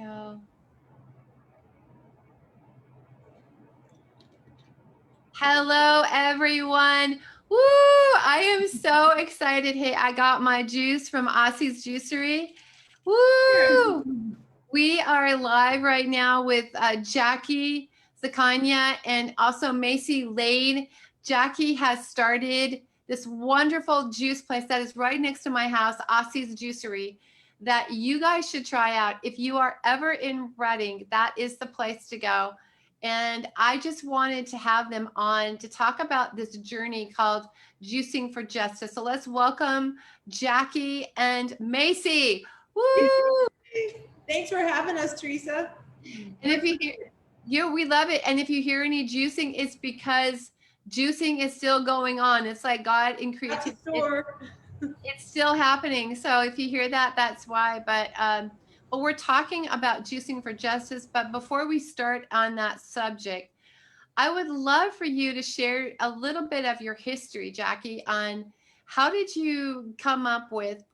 go. Hello, everyone. Woo! I am so excited. Hey, I got my juice from Aussie's Juicery. Woo! We are live right now with Jackie Zaccana and also Macy Lane. Jackie has started this wonderful juice place that is right next to my house, Aussie's Juicery, that you guys should try out. If you are ever in Reading, that is the place to go. And I just wanted to have them on to talk about this journey called Juicing for Justice. So let's welcome Jackie and Macy. Woo! Thanks for having us, Theresa. And if you hear, we love it. And if you hear any juicing, it's because juicing is still going on. It's like God in creativity. It's still happening. So if you hear that, that's why. But we're talking about juicing for justice. But before we start on that subject, I would love for you to share a little bit of your history, Jackie, on how did you come up with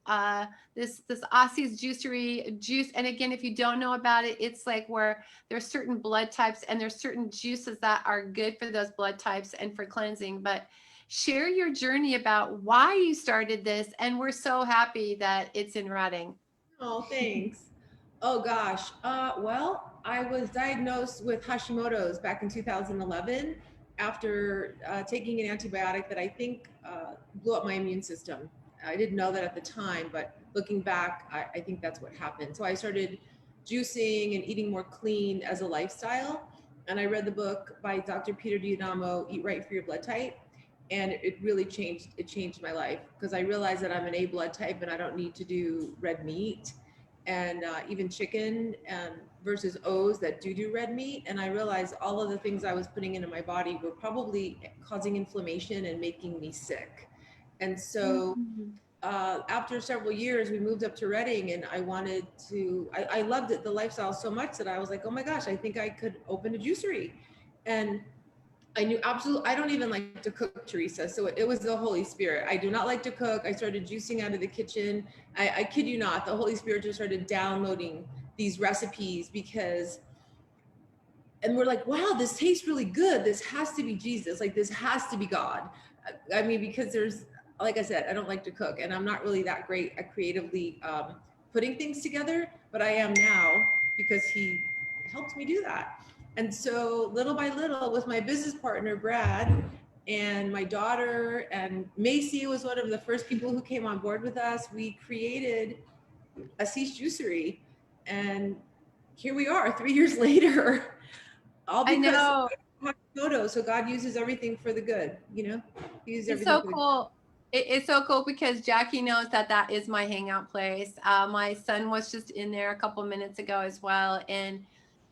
this Aussie's Juicery juice? And again, if you don't know about it, it's like where there's certain blood types and there's certain juices that are good for those blood types and for cleansing. But share your journey about why you started this, and we're so happy that it's in Reading. Oh, thanks. Oh gosh. Well, I was diagnosed with Hashimoto's back in 2011 after taking an antibiotic that I think blew up my immune system. I didn't know that at the time, but looking back, I think that's what happened. So I started juicing and eating more clean as a lifestyle. And I read the book by Dr. Peter Diodamo, Eat Right for Your Blood Type. And it really changed my life because I realized that I'm an A blood type and I don't need to do red meat and even chicken and versus O's that do red meat. And I realized all of the things I was putting into my body were probably causing inflammation and making me sick. And so after several years, we moved up to Reading, and I wanted to, I loved it, the lifestyle so much that I was like, oh my gosh, I think I could open a juicery. And I knew absolutely, I don't even like to cook, Theresa. So it was the Holy Spirit. I do not like to cook. I started juicing out of the kitchen. I kid you not, the Holy Spirit just started downloading these recipes and we're like, wow, this tastes really good. This has to be Jesus. Like, this has to be God. I mean, because there's, like I said, I don't like to cook and I'm not really that great at creatively putting things together, but I am now because he helped me do that. And so little by little with my business partner, Brad, and my daughter, and Macy was one of the first people who came on board with us, we created a Cease Juicery. And here we are 3 years later, all because I have photos. So God uses everything for the good, you know? He uses It's everything so for the cool. It's so cool because Jackie knows that that is my hangout place. My son was just in there a couple minutes ago as well. And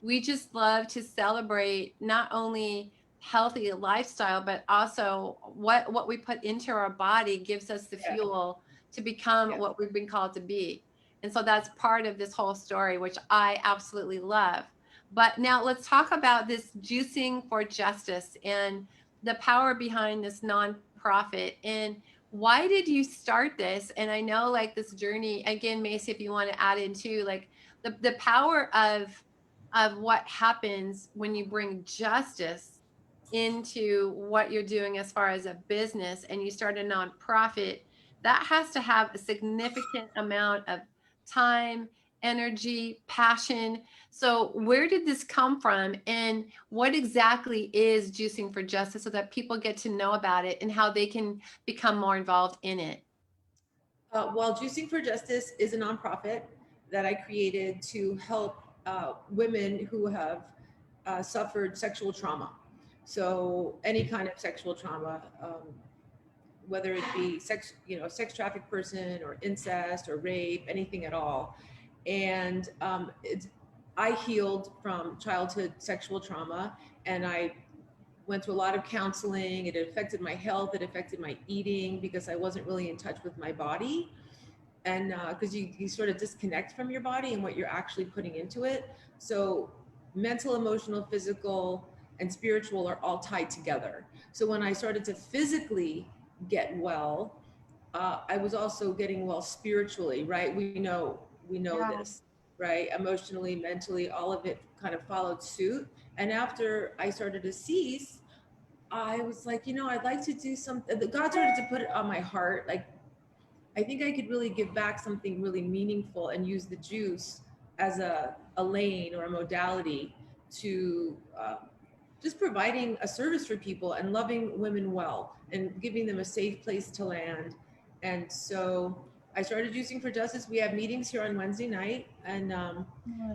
we just love to celebrate not only healthy lifestyle, but also what we put into our body gives us the fuel to become what we've been called to be. And so that's part of this whole story, which I absolutely love. But now let's talk about this juicing for justice and the power behind this nonprofit. And why did you start this? And I know like this journey, again, Macy, if you want to add in too, like the power of what happens when you bring justice into what you're doing as far as a business and you start a nonprofit, that has to have a significant amount of time, energy, passion. So where did this come from, and what exactly is Juicing for Justice so that people get to know about it and how they can become more involved in it? Well, Juicing for Justice is a nonprofit that I created to help women who have suffered sexual trauma. So any kind of sexual trauma, whether it be sex trafficked person or incest or rape, anything at all. And I healed from childhood sexual trauma, and I went to a lot of counseling. It affected my health. It affected my eating because I wasn't really in touch with my body. And because you sort of disconnect from your body and what you're actually putting into it. So mental, emotional, physical, and spiritual are all tied together. So when I started to physically get well, I was also getting well spiritually, right? We know this, right? Emotionally, mentally, all of it kind of followed suit. And after I started to cease, I was like, I'd like to do something. God started to put it on my heart. Like, I think I could really give back something really meaningful and use the juice as a lane or a modality to just providing a service for people and loving women well and giving them a safe place to land. And so I started Juicing for Justice. We have meetings here on Wednesday night, and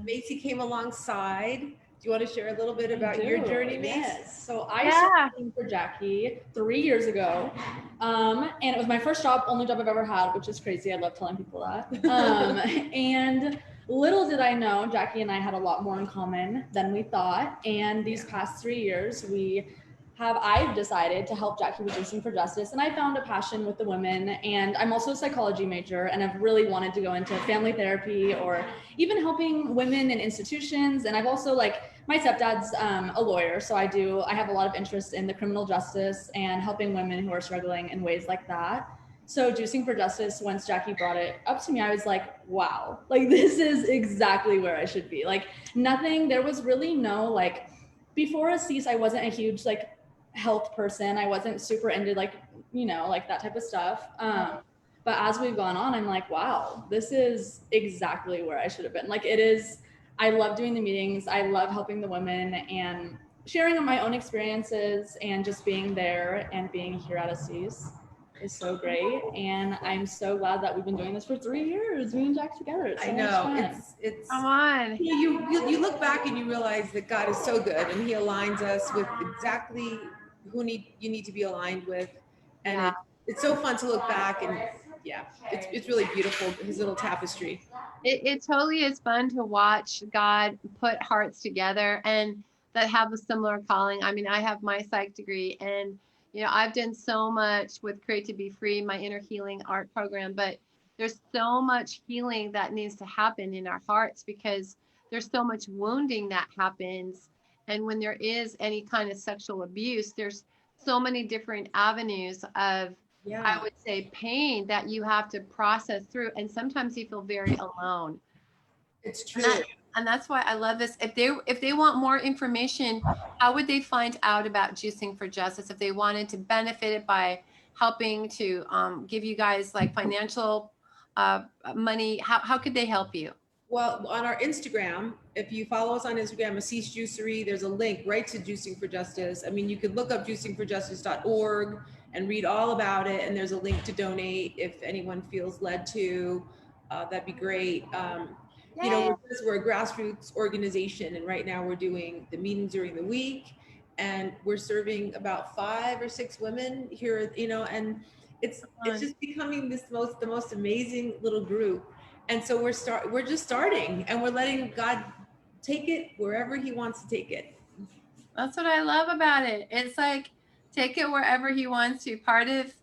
Macy came alongside. Do you want to share a little bit about your journey, Macy? Yes. So I started Yeah. working for Jackie 3 years ago. And it was my first job, only job I've ever had, which is crazy. I love telling people that. And little did I know, Jackie and I had a lot more in common than we thought. And these past 3 years, I've decided to help Jackie with Juicing for Justice. And I found a passion with the women. And I'm also a psychology major, and I've really wanted to go into family therapy or even helping women in institutions. And I've also my stepdad's a lawyer, so I have a lot of interest in the criminal justice and helping women who are struggling in ways like that. So Juicing for Justice, once Jackie brought it up to me, I was like, wow, this is exactly where I should be. There was really no, before a cease, I wasn't a huge health person. I wasn't super into that type of stuff. But as we've gone on, I'm like, wow, this is exactly where I should have been. It is, I love doing the meetings. I love helping the women and sharing my own experiences, and just being there and being here at a cease is so great. And I'm so glad that we've been doing this for 3 years, me and Jack together. It's so I much know fun. it's Come on. you look back and you realize that God is so good, and He aligns us with exactly who you need to be aligned with, and Yeah. it's so fun to look back, and it's really beautiful, His little tapestry. It totally is fun to watch God put hearts together and that have a similar calling. I mean, I have my psych degree, and I've done so much with Create to Be Free, my inner healing art program, but there's so much healing that needs to happen in our hearts because there's so much wounding that happens. And when there is any kind of sexual abuse, there's so many different avenues of, I would say, pain that you have to process through. And sometimes you feel very alone. It's And, true. and that's why I love this. If they want more information, how would they find out about Juicing for Justice? If they wanted to benefit it by helping to give you guys financial money, how could they help you? Well, on our Instagram, if you follow us on Instagram, Assis Juicery, there's a link right to Juicing for Justice. I mean, you could look up juicingforjustice.org and read all about it. And there's a link to donate if anyone feels led to. That'd be great. We're a grassroots organization, and right now we're doing the meetings during the week, and we're serving about 5 or 6 women here, and it's just becoming the most amazing little group. And so we're just starting, and we're letting God take it wherever He wants to take it. That's what I love about it. It's take it wherever He wants to. Part of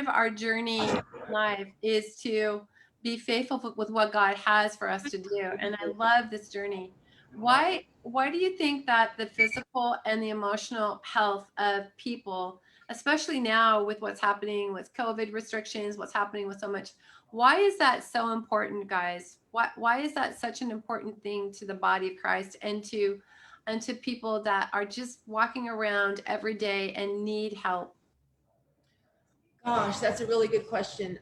our journey in life is to be faithful with what God has for us to do. And I love this journey. Why do you think that the physical and the emotional health of people, especially now with what's happening with COVID restrictions, what's happening with so much, why is that so important, guys? Why is that such an important thing to the body of Christ and to people that are just walking around every day and need help? Gosh, that's a really good question.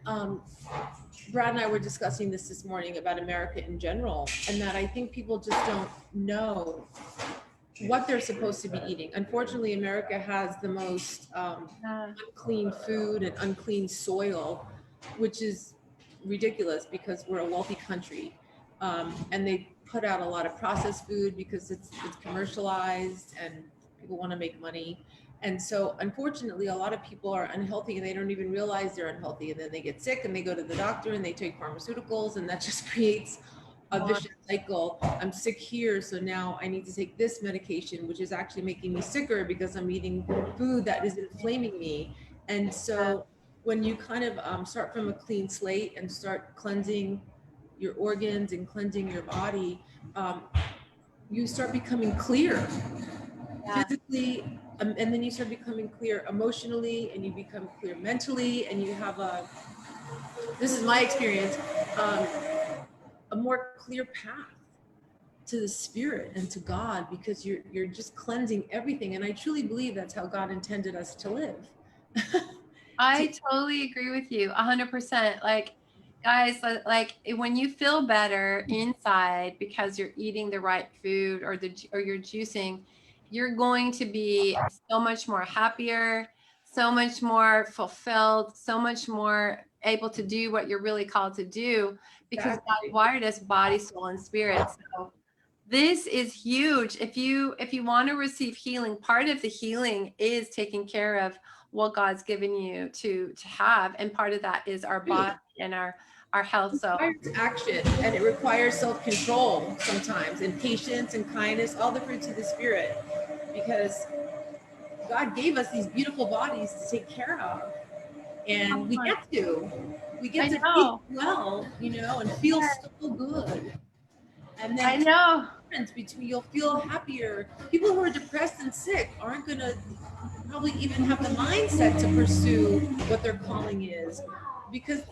Brad and I were discussing this morning about America in general, and that I think people just don't know what they're supposed to be eating. Unfortunately, America has the most unclean food and unclean soil, which is ridiculous because we're a wealthy country. And they put out a lot of processed food because it's commercialized and people want to make money. And so unfortunately, a lot of people are unhealthy and they don't even realize they're unhealthy. And then they get sick and they go to the doctor and they take pharmaceuticals, and that just creates a vicious cycle. I'm sick here, so now I need to take this medication, which is actually making me sicker because I'm eating food that is inflaming me. And so when you kind of start from a clean slate and start cleansing your organs and cleansing your body, you start becoming clear physically, and then you start becoming clear emotionally, and you become clear mentally, and you have this is my experience, a more clear path. to the spirit and to God, because you're just cleansing everything. And I truly believe that's how God intended us to live. I totally agree with you 100%. Like, guys, like when you feel better inside because you're eating the right food or you're juicing, you're going to be so much more happier, so much more fulfilled, so much more able to do what you're really called to do because God Exactly. wired us body, soul, and spirit. So this is huge. If you want to receive healing, part of the healing is taking care of what God's given you to have, and part of that is our body and our health. So It requires action, and it requires self-control sometimes, and patience and kindness, all the fruits of the spirit, because God gave us these beautiful bodies to take care of, and we I get to eat know, well, and feel so good. And I then know. difference between, you'll feel happier. People who are depressed and sick aren't gonna probably even have the mindset to pursue what their calling is, because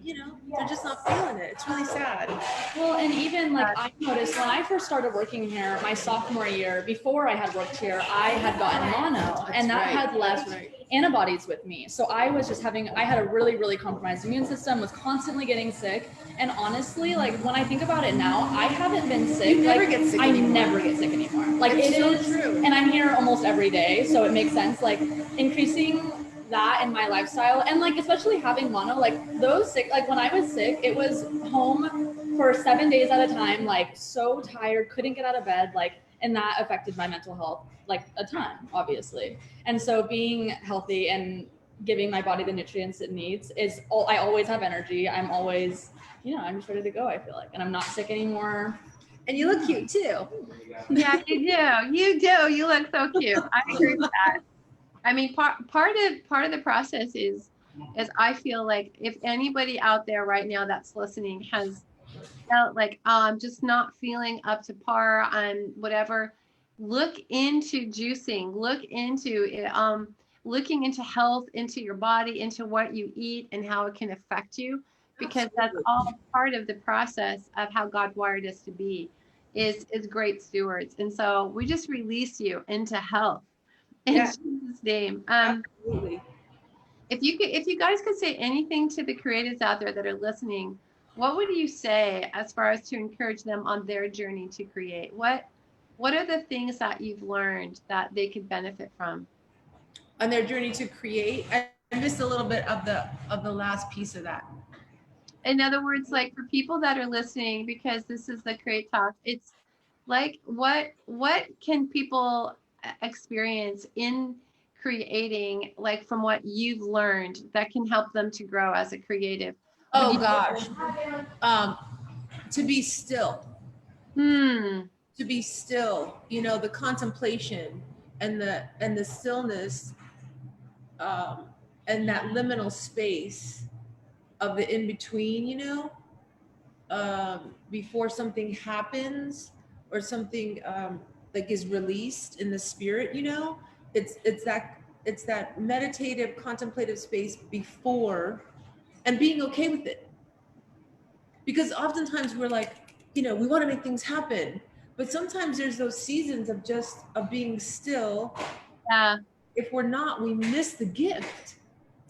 they're just not feeling it. It's really sad. Well, and even like I noticed when I first started working here, my sophomore year, before I had worked here, I had gotten mono, and that had left antibodies with me. So I was just I had a really, really compromised immune system, was constantly getting sick. And honestly, like when I think about it now, I haven't been sick. You never get sick I anymore. never get sick anymore. Like It's it so is, true. and I'm here almost every day, so it makes sense. Like increasing that in my lifestyle, and like especially having mono, like those sick, like when I was sick, it was home for 7 days at a time, like so tired, couldn't get out of bed, like, and that affected my mental health like a ton, obviously. And so being healthy and giving my body the nutrients it needs is all. I always have energy. I'm always, I'm just ready to go, I feel like, and I'm not sick anymore. And you look cute too. Yeah, you do. You do. You look so cute. I agree with that. I mean, part of the process is I feel like if anybody out there right now that's listening has felt like just not feeling up to par on whatever, look into juicing, looking into health, into your body, into what you eat and how it can affect you, because that's Absolutely. all part of the process of how God wired us to be, is great stewards. And so we just release you into health in Yeah, Jesus' name. absolutely. If you guys could say anything to the creatives out there that are listening, what would you say as far as to encourage them on their journey to create? What are the things that you've learned that they could benefit from? On their journey to create, I missed a little bit of the last piece of that. In other words, like for people that are listening, because this is the Create Talk, it's like what can people experience in creating, like from what you've learned, that can help them to grow as a creative? Would Oh you? gosh. Um, to be still. Hmm. To be still. The contemplation and the stillness, and that liminal space of the in between. Before something happens or something like is released in the spirit. It's that meditative, contemplative space before, and being okay with it, because oftentimes we're like, we want to make things happen, but sometimes there's those seasons of being still. Yeah. If we're not, we miss the gift.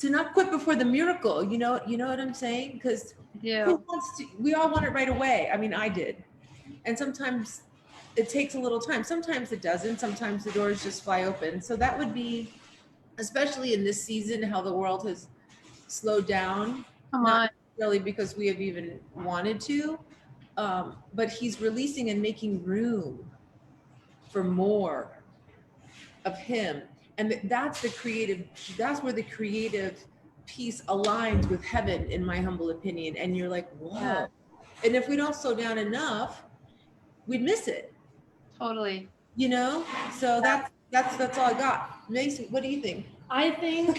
To not quit before the miracle, you know what I'm saying? Because Do. we all want it right away. I mean, I did. And sometimes it takes a little time. Sometimes it doesn't. Sometimes the doors just fly open. So that would be, especially in this season, how the world has slowed down. Come Not on. necessarily because we have even wanted to, but he's releasing and making room for more of him. And that's where the creative piece aligns with heaven, in my humble opinion. And you're like, whoa. Yeah, And if we don't slow down enough, we'd miss it. totally. So that's all I got. Macy, what do you think? I think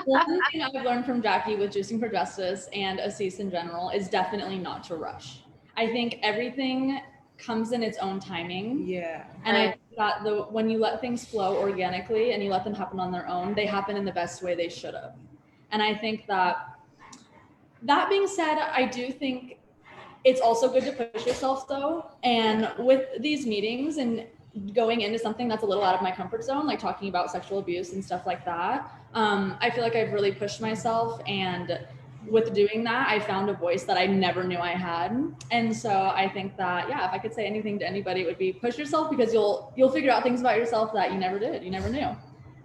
one thing I've learned from Jackie with Juicing for Justice and Assis in general is definitely not to rush. I think everything comes in its own timing. Yeah. And I think that when you let things flow organically and you let them happen on their own, they happen in the best way they should have. And I think that being said, I do think It's also good to push yourself though. And with these meetings and going into something that's a little out of my comfort zone, like talking about sexual abuse and stuff like that, I feel like I've really pushed myself, and with doing that, I found a voice that I never knew I had. And so I think that, yeah, if I could say anything to anybody, it would be push yourself, because you'll figure out things about yourself that you never did, you never knew.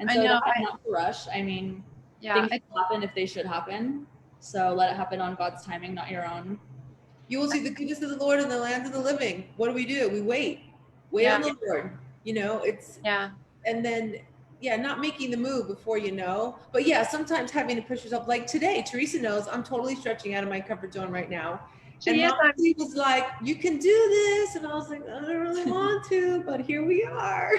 And so not to rush. I mean, things happen if they should happen. So let it happen on God's timing, not your own. You will see the goodness of the Lord in the land of the living. What do? We wait on the Lord. You know, it's and then not making the move before you know. But yeah, sometimes having to push yourself. Like today, Theresa knows I'm totally stretching out of my comfort zone right now. And Mom was like, "You can do this," and I was like, "I don't really want to, but here we are."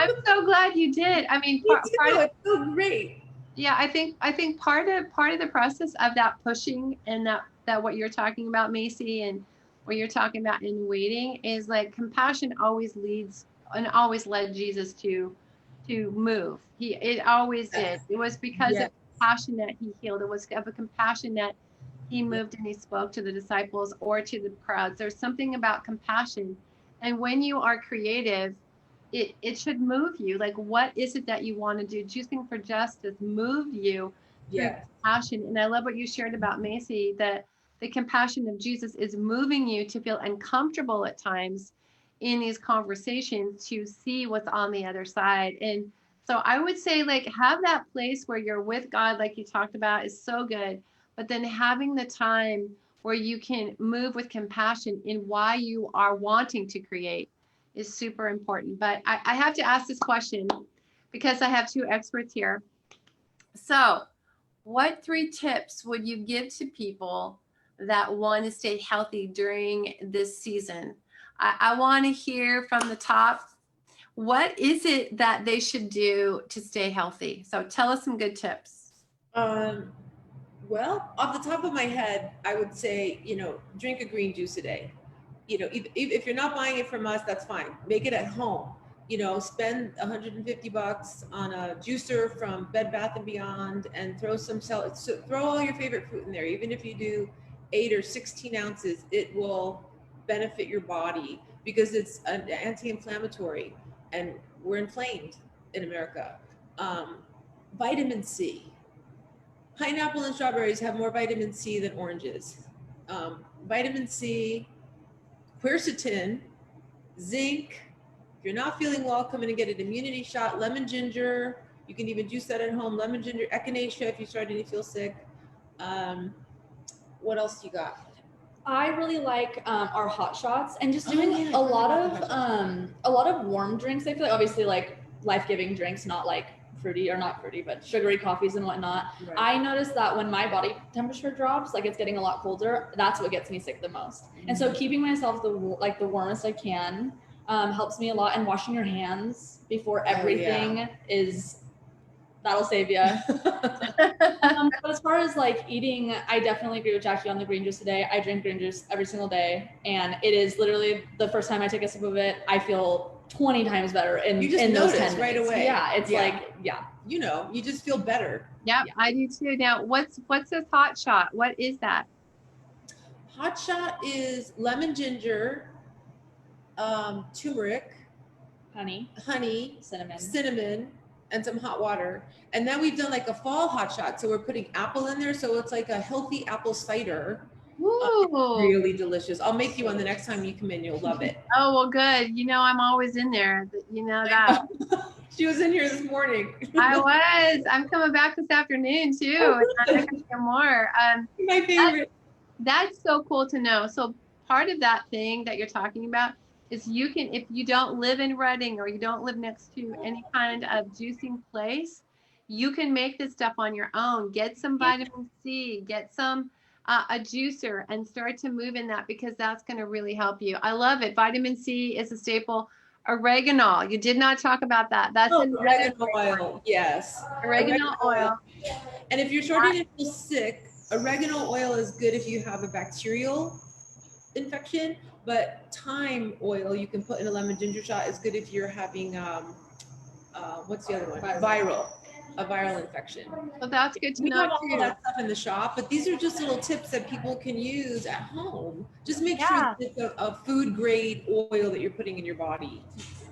I'm so glad you did. I mean, it's so great. Yeah, I think part of the process of that pushing, and that what you're talking about, Macy, and what you're talking about in waiting, is like compassion always leads and always led Jesus to move. It always did. It was because of compassion that he healed. It was of a compassion that he moved and he spoke to the disciples or to the crowds. There's something about compassion. And when you are creative, it should move you. Like, what is it that you want to do? Choosing for justice moved you through compassion. And I love what you shared about Macy, that the compassion of Jesus is moving you to feel uncomfortable at times in these conversations to see what's on the other side. And so I would say, like, have that place where you're with God, like you talked about, is so good. But then having the time where you can move with compassion in why you are wanting to create is super important. But I have to ask this question because I have two experts here. So, what 3 tips would you give to people that want to stay healthy during this season? I want to hear from the top. What is it that they should do to stay healthy? So tell us some good tips. Well, off the top of my head, I would say, drink a green juice a day. If you're not buying it from us, that's fine. Make it at home. Spend $150 on a juicer from Bed Bath & Beyond and throw throw all your favorite fruit in there. Even if you do 8 or 16 ounces, it will benefit your body because it's an anti-inflammatory, and we're inflamed in America. Vitamin C. Pineapple and strawberries have more vitamin C than oranges. Vitamin C, quercetin, zinc. If you're not feeling well, come in and get an immunity shot. Lemon ginger. You can even juice that at home. Lemon ginger, echinacea if you're starting to feel sick. What else you got? I really like our hot shots, and just doing a lot of warm drinks. I feel like, obviously, like life-giving drinks, not like fruity, or not fruity, but sugary coffees and whatnot. Right. I noticed that when my body temperature drops, like it's getting a lot colder, that's what gets me sick the most. Mm-hmm. And so keeping myself the warmest I can helps me a lot. And washing your hands before everything that'll save you. But as far as like eating, I definitely agree with Jackie on the green juice today. I drink green juice every single day, and it is literally the first time I take a sip of it, I feel 20 times better in those 10 minutes. Right away. Yeah, it's you just feel better. Yep, yeah. I do too. Now, what's this hot shot? What is that? Hot shot is lemon ginger, turmeric, honey, cinnamon, and some hot water. And then we've done like a fall hot shot. So we're putting apple in there. So it's like a healthy apple cider. Really delicious. I'll make you one the next time you come in. You'll love it. Oh, well, good. I'm always in there. You know that. She was in here this morning. I was. I'm coming back this afternoon too. And I can hear more. My favorite. That's so cool to know. So part of that thing that you're talking about is you can, if you don't live in Redding or you don't live next to any kind of juicing place, you can make this stuff on your own. Get some vitamin C, get some a juicer, and start to move in that, because that's going to really help you. I love it. Vitamin C is a staple. Oregano. You did not talk about that. That's oregano oil. Yes. Oregano oil. And if you're starting to feel sick, oregano oil is good if you have a bacterial infection, but thyme oil you can put in a lemon ginger shot is good if you're having what's the other one? Viral. a viral infection. Well, that's good to We know have all too. of that stuff in the shop, but these are just little tips that people can use at home. Just make sure Yeah. that it's a food grade oil that you're putting in your body.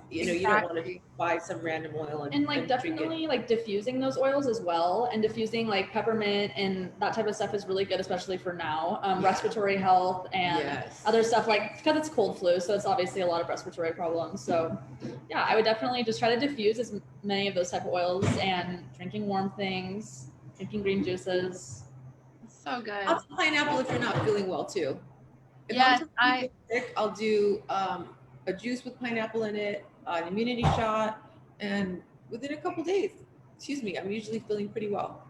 You know, you don't want to Exactly. buy some random oil And like drink it. definitely like diffusing those oils as well, and diffusing like peppermint and that type of stuff is really good, especially for now. Respiratory health and Yes. other stuff, like because it's cold flu, so it's obviously a lot of respiratory problems. So yeah, I would definitely just try to diffuse as many of those type of oils, and drinking warm things, drinking green juices. So good. I'll do pineapple if you're not feeling well too. If Yes, I'm feeling sick, I'll do a juice with pineapple in it, an immunity shot, and within a couple days, excuse me, I'm usually feeling pretty well.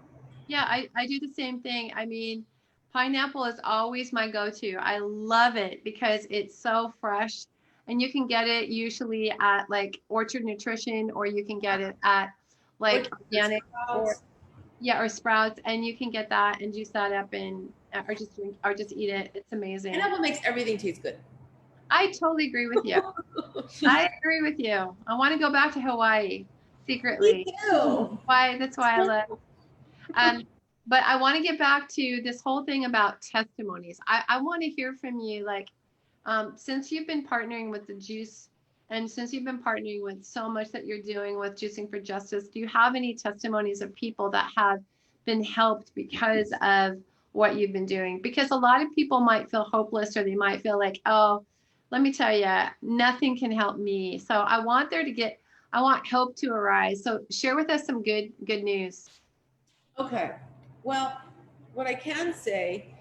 Yeah, I do the same thing. I mean, pineapple is always my go-to. I love it because it's so fresh, and you can get it usually at like Orchard Nutrition, or you can get it at like organic, or yeah, or Sprouts, and you can get that and juice that up and or just drink or just eat it. It's amazing. Pineapple makes everything taste good. I totally agree with you. I agree with you. I want to go back to Hawaii secretly. Me too. Why? That's why I love. But I want to get back to this whole thing about testimonies. I want to hear from you, like, since you've been partnering with the juice, and since you've been partnering with so much that you're doing with Juicing for Justice, do you have any testimonies of people that have been helped because of what you've been doing? Because a lot of people might feel hopeless, or they might feel like, oh, let me tell you, nothing can help me. So I want hope to arise. So share with us some good news. Okay. Well, what I can say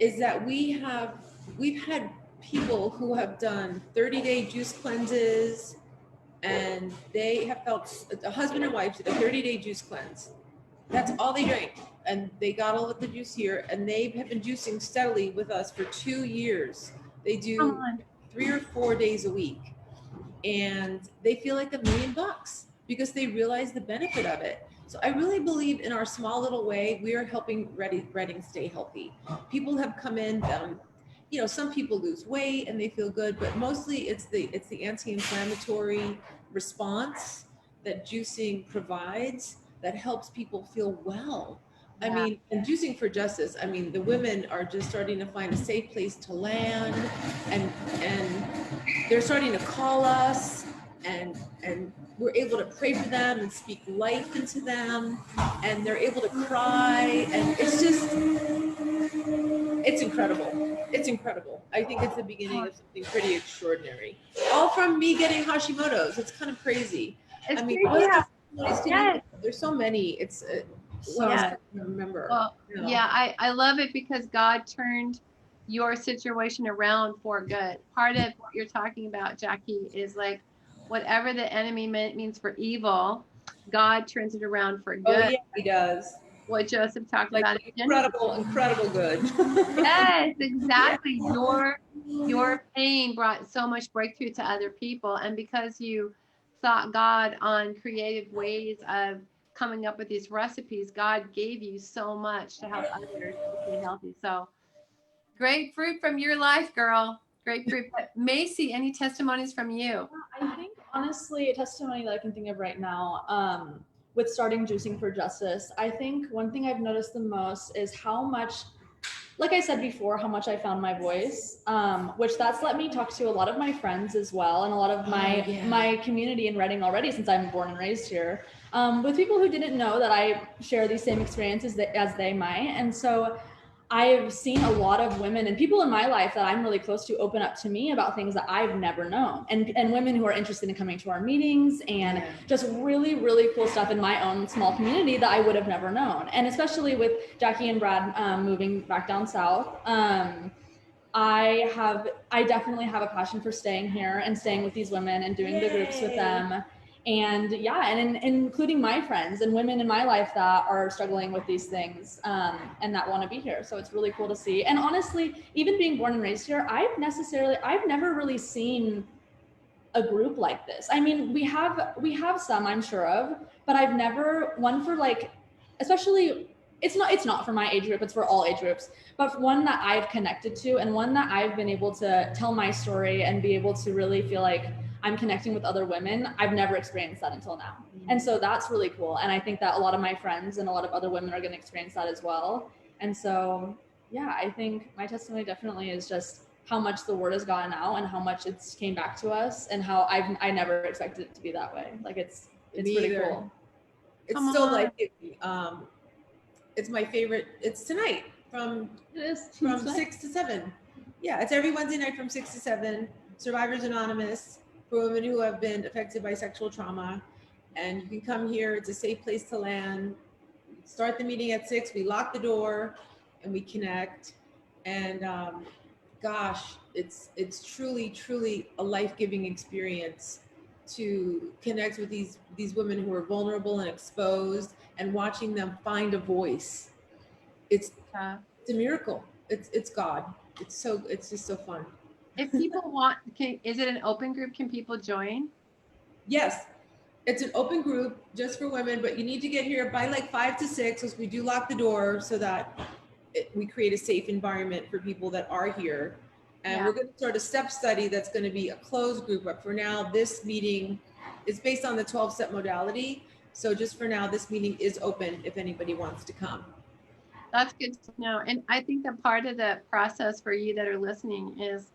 is that we've had people who have done 30-day juice cleanses, and they have felt, a husband and wife did a 30-day juice cleanse. That's all they drank, and they got all of the juice here, and they have been juicing steadily with us for 2 years. They do 3 or 4 days a week, and they feel like $1,000,000 because they realize the benefit of it. So I really believe in our small little way, we are helping Reading stay healthy. People have come in, you know, some people lose weight and they feel good, but mostly it's the anti-inflammatory response that juicing provides that helps people feel well. I mean, and Juicing for Justice, I mean, the women are just starting to find a safe place to land, and they're starting to call us, and we're able to pray for them and speak life into them, and they're able to cry, and it's incredible. It's incredible. I think it's the beginning of something pretty extraordinary. All from me getting Hashimoto's. It's kind of crazy. It's I mean, yes. there's so many. It's what else can I remember? Well, You know? yeah, I love it because God turned your situation around for good. Part of what you're talking about, Jackie, is like whatever the enemy means for evil, God turns it around for good. Oh yeah, he does. What Joseph talked Like about. incredible good. Yes, exactly. Your pain brought so much breakthrough to other people, and because you sought God on creative ways of coming up with these recipes, God gave you so much to help others stay healthy. So great fruit from your life, girl. Great fruit. But Macy, any testimonies from you? I think honestly, a testimony that I can think of right now, with starting Juicing for Justice, I think one thing I've noticed the most is how much, like I said before, how much I found my voice, which that's let me talk to a lot of my friends as well, and a lot of my community in Reading already, since I'm born and raised here, with people who didn't know that I share these same experiences as they might. And so I've seen a lot of women and people in my life that I'm really close to open up to me about things that I've never known, and women who are interested in coming to our meetings, and just really, really cool stuff in my own small community that I would have never known. And especially with Jackie and Brad moving back down south, I definitely have a passion for staying here and staying with these women and doing the groups with them. And including my friends and women in my life that are struggling with these things, and that want to be here. So it's really cool to see. And honestly, even being born and raised here, I've never really seen a group like this. I mean, we have some, I'm sure of, but I've never one for like, especially it's not for my age group, it's for all age groups, but one that I've connected to, and one that I've been able to tell my story and be able to really feel like I'm connecting with other women. I've never experienced that until now. And so that's really cool. And I think that a lot of my friends and a lot of other women are going to experience that as well. And so, yeah, I think my testimony definitely is just how much the word has gotten out and how much it's came back to us, and how I never expected it to be that way. Like it's Me pretty either. cool. It's Come so on. like it's my favorite. It's tonight from It is from it's nice. 6 to 7. Yeah, it's every Wednesday night from 6 to 7. Survivors Anonymous, for women who have been affected by sexual trauma. And you can come here. It's a safe place to land. Start the meeting at 6. We lock the door and we connect. And gosh, it's truly a life-giving experience to connect with these women who are vulnerable and exposed, and watching them find a voice. It's a miracle. It's God. It's just so fun. If people want, is it an open group? Can people join? Yes, it's an open group just for women, but you need to get here by like 5 to 6, because we do lock the door so that we create a safe environment for people that are here. And Yeah. we're going to start a step study that's going to be a closed group. But for now, this meeting is based on the 12-step modality. So just for now, this meeting is open if anybody wants to come. That's good to know. And I think that part of the process for you that are listening is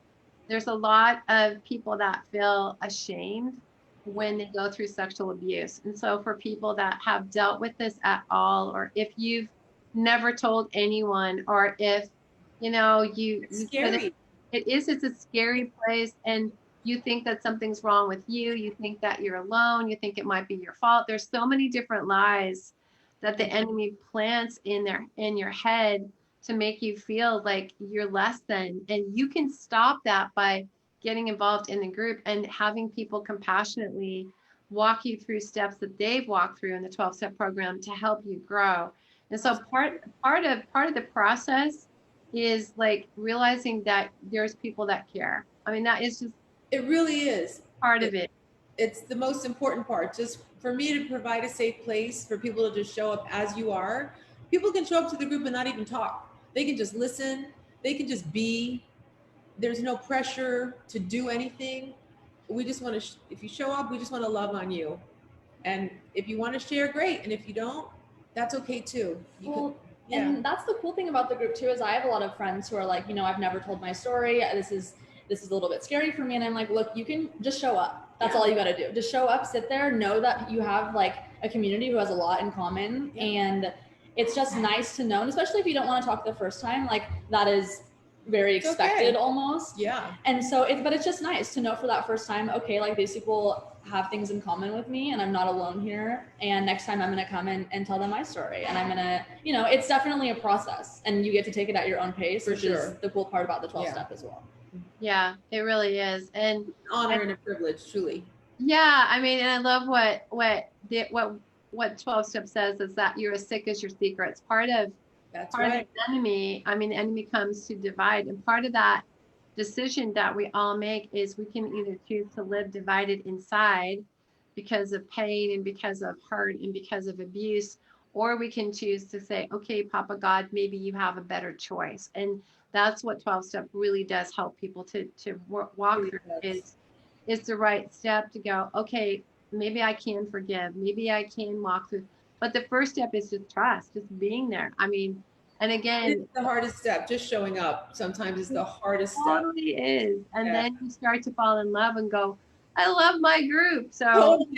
there's a lot of people that feel ashamed when they go through sexual abuse. And so for people that have dealt with this at all, or if you've never told anyone, or if, you know, It's scary. it's a scary place, and you think that something's wrong with you think that you're alone, you think it might be your fault. There's so many different lies that the enemy plants in your head to make you feel like you're less than. And you can stop that by getting involved in the group and having people compassionately walk you through steps that they've walked through in the 12-step program to help you grow. And so part of the process is like realizing that there's people that care. I mean, that is just It really is. part of it. It's the most important part. Just for me to provide a safe place for people to just show up as you are. People can show up to the group and not even talk. They can just listen. They can just be. There's no pressure to do anything. We just want to, if you show up, we just want to love on you. And if you want to share, great. And if you don't, that's okay too. And that's the cool thing about the group too, is I have a lot of friends who are like, you know, I've never told my story. This is a little bit scary for me. And I'm like, look, you can just show up. That's all you got to do. Just show up, sit there, know that you have like a community who has a lot in common. And it's just nice to know, and especially if you don't want to talk the first time, like that is very expected almost. Yeah. And so but it's just nice to know for that first time, okay, like these people have things in common with me and I'm not alone here. And next time I'm going to come and tell them my story, and I'm going to, you know, it's definitely a process, and you get to take it at your own pace, which is the cool part about the 12 step as well. Yeah, it really is. And honor and a privilege, truly. Yeah, I mean, and I love what 12 step says, is that you're as sick as your secrets. Part of the enemy. I mean, the enemy comes to divide, and part of that decision that we all make is we can either choose to live divided inside because of pain and because of hurt and because of abuse, or we can choose to say, okay, Papa God, maybe you have a better choice. And that's what 12 step really does help people to walk through. Is the right step to go, okay, maybe I can forgive, maybe I can walk through. But the first step is just trust, just being there. I mean, and again, it's the hardest step. Just showing up sometimes is the hardest step. Totally is. And then you start to fall in love and go, I love my group. So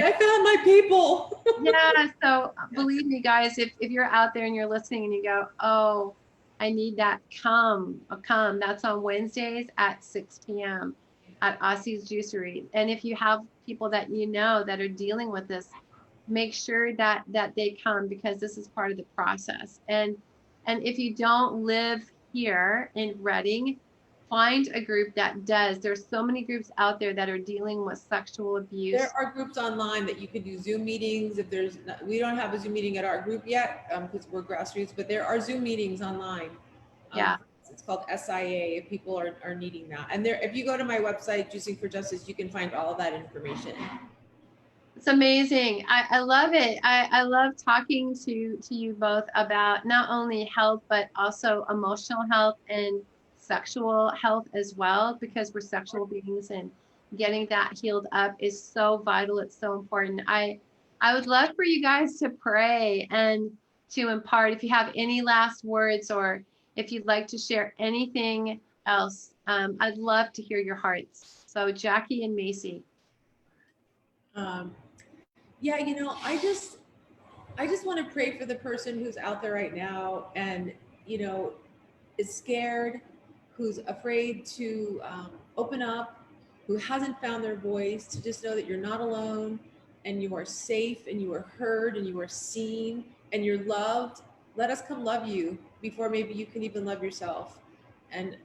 I found my people. Yeah. So believe me, guys, if you're out there and you're listening and you go, oh, I need that, come. That's on Wednesdays at 6 p.m. at Aussie's Juicery. And if you have people that you know that are dealing with this, make sure that they come, because this is part of the process. And if you don't live here in Reading, find a group that does. There's so many groups out there that are dealing with sexual abuse. There are groups online that you can do Zoom meetings. We don't have a Zoom meeting at our group yet because we're grassroots, but there are Zoom meetings online. It's called SIA if people are needing that. And if you go to my website, Juicing for Justice, you can find all of that information. It's amazing. I love it. I love talking to you both about not only health, but also emotional health and sexual health as well, because we're sexual beings, and getting that healed up is so vital. It's so important. I would love for you guys to pray and to impart. If you have any last words, or if you'd like to share anything else, I'd love to hear your hearts. So Jackie and Macy. Yeah, I just want to pray for the person who's out there right now and, is scared, who's afraid to open up, who hasn't found their voice, to just know that you're not alone and you are safe and you are heard and you are seen and you're loved. Let us come love you before maybe you can even love yourself. And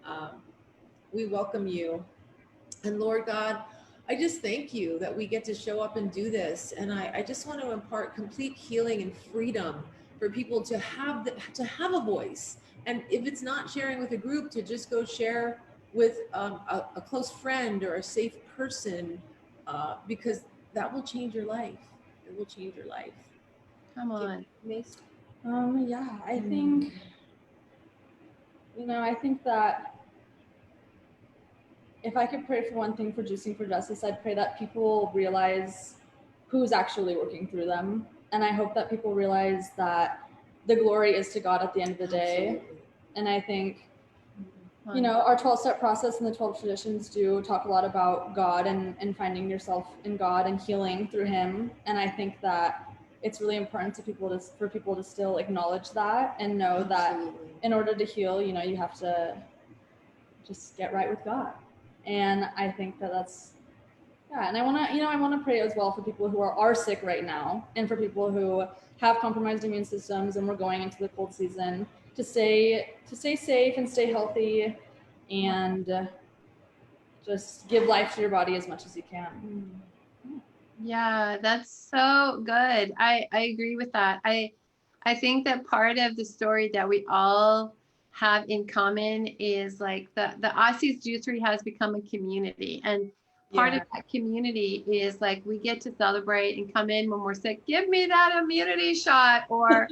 we welcome you. And Lord God, I just thank you that we get to show up and do this. And I just want to impart complete healing and freedom for people to have a voice. And if it's not sharing with a group, to just go share with a close friend or a safe person, because that will change your life. It will change your life. Come on. Mace? Yeah, I think, I think that if I could pray for one thing for Juicing for Justice, I'd pray that people realize who's actually working through them. And I hope that people realize that the glory is to God at the end of the day. Absolutely. And I think, our 12-step process and the 12 traditions do talk a lot about God and finding yourself in God and healing through him. And I think that it's really important for people to still acknowledge that and know that in order to heal, you have to just get right with God. And I think that's, and I want to pray as well for people who are sick right now, and for people who have compromised immune systems and we're going into the cold season, to stay safe and stay healthy, and just give life to your body as much as you can. Yeah, that's so good. I agree with that. I think that part of the story that we all have in common is like the Aussies Juicery has become a community, and part of that community is like we get to celebrate and come in when we're sick. Give me that immunity shot, or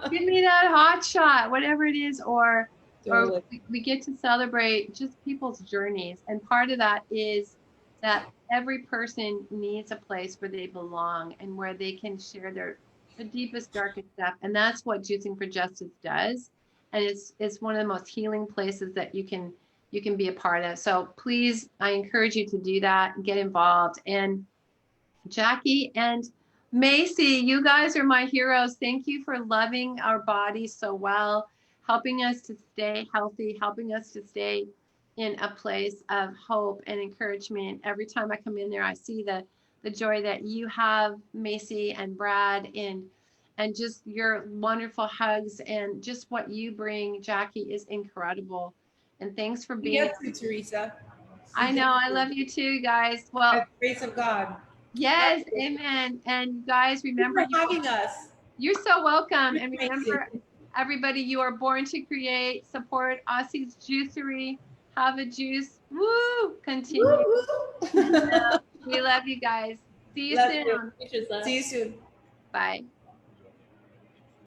give me that hot shot, whatever it is, or we get to celebrate just people's journeys. And part of that is that every person needs a place where they belong and where they can share the deepest, darkest stuff. And that's what Juicing for Justice does. And it's one of the most healing places that you can be a part of. So please, I encourage you to do that, get involved. And Jackie and Macy, you guys are my heroes. Thank you for loving our bodies so well, helping us to stay healthy, helping us to stay in a place of hope and encouragement. Every time I come in there, I see the joy that you have, Macy and Brad, and just your wonderful hugs, and just what you bring, Jackie, is incredible. And thanks for being. Yes, Theresa. I know, I love you too, guys. Well, by the grace of God. Yes, amen. And guys, remember, Thank you for having us. You're so welcome. And remember, everybody, you are born to create. Support Aussies Juicery. Have a juice. Woo! Continue. Woo, woo. We love you guys. See you Love soon. you. See you soon. Bye.